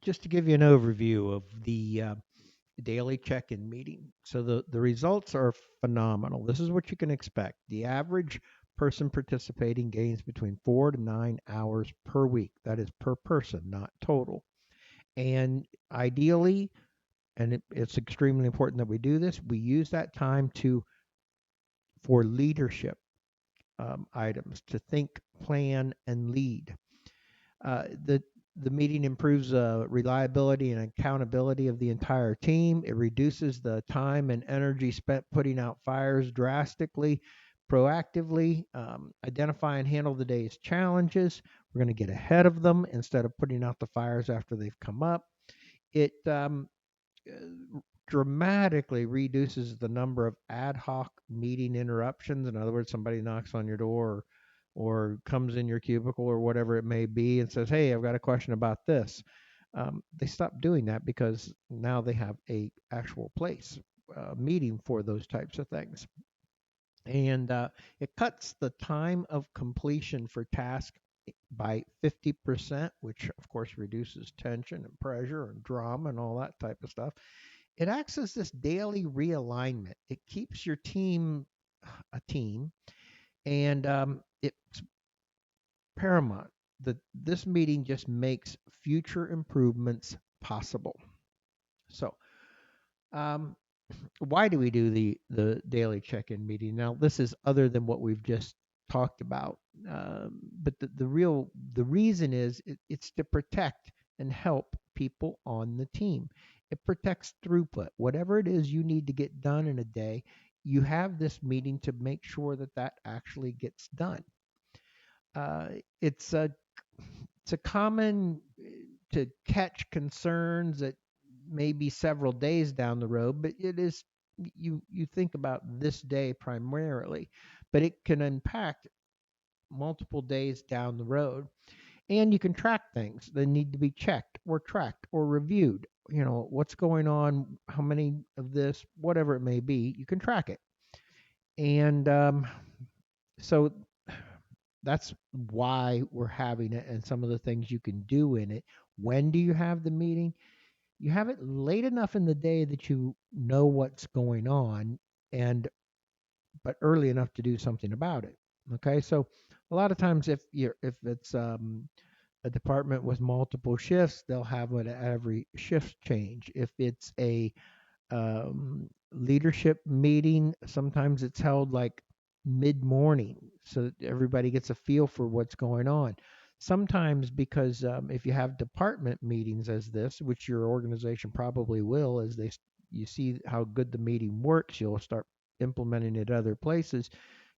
just to give you an overview of the daily check-in meeting. So the results are phenomenal. This is what you can expect. The average person participating gains between 4 to 9 hours per week. That is per person, not total. And ideally, and it's extremely important that we do this, we use that time to for leadership items to think, plan, and lead. The meeting improves reliability and accountability of the entire team. It reduces the time and energy spent putting out fires drastically. Proactively identify and handle the day's challenges. We're going to get ahead of them instead of putting out the fires after they've come up. It dramatically reduces the number of ad hoc meeting interruptions. In other words, somebody knocks on your door or comes in your cubicle or whatever it may be and says, "Hey, I've got a question about this." They stop doing that because now they have a actual place meeting for those types of things. And it cuts the time of completion for tasks by 50%, which of course reduces tension and pressure and drama and all that type of stuff. It acts as this daily realignment. It keeps your team a team, and it's paramount that this meeting just makes future improvements possible. So, um, why do we do the daily check-in meeting? Now, this is other than what we've just talked about, but the reason is it's to protect and help people on the team. It protects throughput. Whatever it is you need to get done in a day, you have this meeting to make sure that that actually gets done. Uh, it's a it's a common to catch concerns that may be several days down the road, but it is you think about this day primarily, but it can impact multiple days down the road. And you can track things that need to be checked or tracked or reviewed. You know, what's going on, how many of this, whatever it may be, you can track it. And so that's why we're having it and some of the things you can do in it. When do you have the meeting? You have it late enough in the day that you know what's going on and but early enough to do something about it. Okay, so a lot of times if it's a department with multiple shifts, they'll have it at every shift change. If it's a leadership meeting, sometimes it's held like mid morning so that everybody gets a feel for what's going on. Sometimes, because if you have department meetings as this, which your organization probably will, as you see how good the meeting works, you'll start implementing it other places.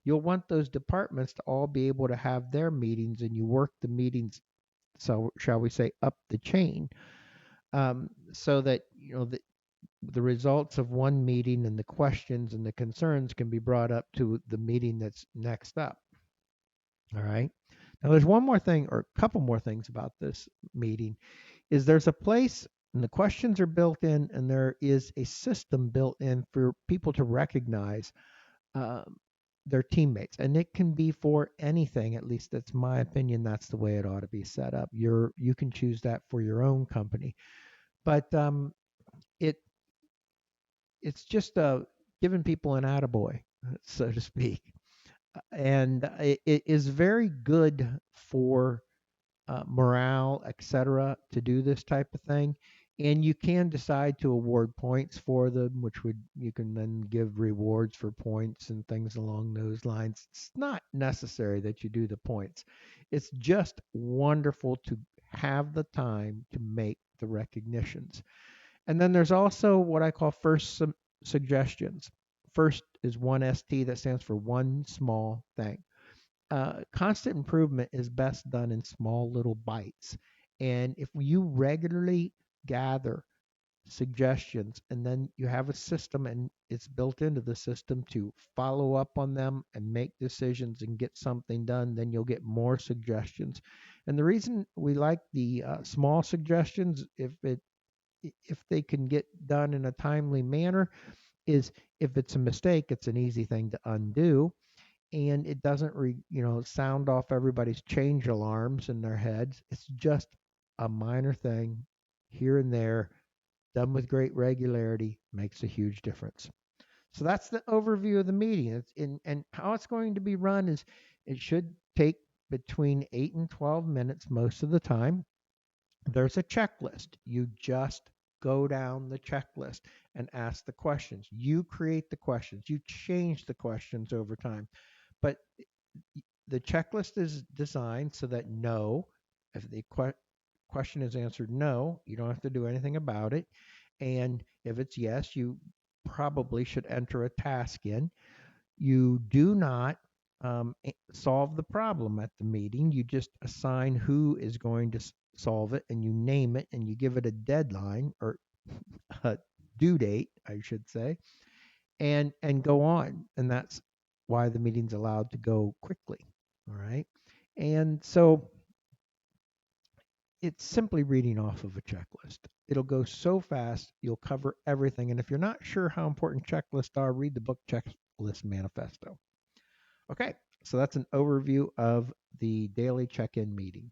You'll want those departments to all be able to have their meetings, and you work the meetings, so shall we say, up the chain, so that the results of one meeting and the questions and the concerns can be brought up to the meeting that's next up. All right. Now, there's one more thing, or a couple more things about this meeting, is there's a place and the questions are built in, and there is a system built in for people to recognize uh, their teammates, and it can be for anything. At least that's my opinion. That's the way it ought to be set up. You can choose that for your own company, but it it's just giving people an attaboy, so to speak. And it is very good for morale, etc., to do this type of thing. And you can decide to award points for them, which would you can then give rewards for points and things along those lines. It's not necessary that you do the points. It's just wonderful to have the time to make the recognitions. And then there's also what I call first suggestions. First is 1ST, that stands for one small thing. Constant improvement is best done in small little bites. And if you regularly gather suggestions and then you have a system and it's built into the system to follow up on them and make decisions and get something done, then you'll get more suggestions. And the reason we like the small suggestions, if they can get done in a timely manner, is if it's a mistake, it's an easy thing to undo, and it doesn't sound off everybody's change alarms in their heads. It's just a minor thing here and there, done with great regularity, makes a huge difference. So that's the overview of the meeting. And how it's going to be run is it should take between 8 and 12 minutes most of the time. There's a checklist. You just go down the checklist and ask the questions. You create the questions. You change the questions over time. But the checklist is designed so that no, if the question is answered no, you don't have to do anything about it. And if it's yes, you probably should enter a task in. You do not solve the problem at the meeting. You just assign who is going to solve it, and you name it, and you give it a deadline or a due date, I should say, and go on. And that's why the meeting's allowed to go quickly. All right. And so it's simply reading off of a checklist. It'll go so fast, you'll cover everything. And if you're not sure how important checklists are, read the book Checklist Manifesto. Okay, so that's an overview of the daily check in meeting.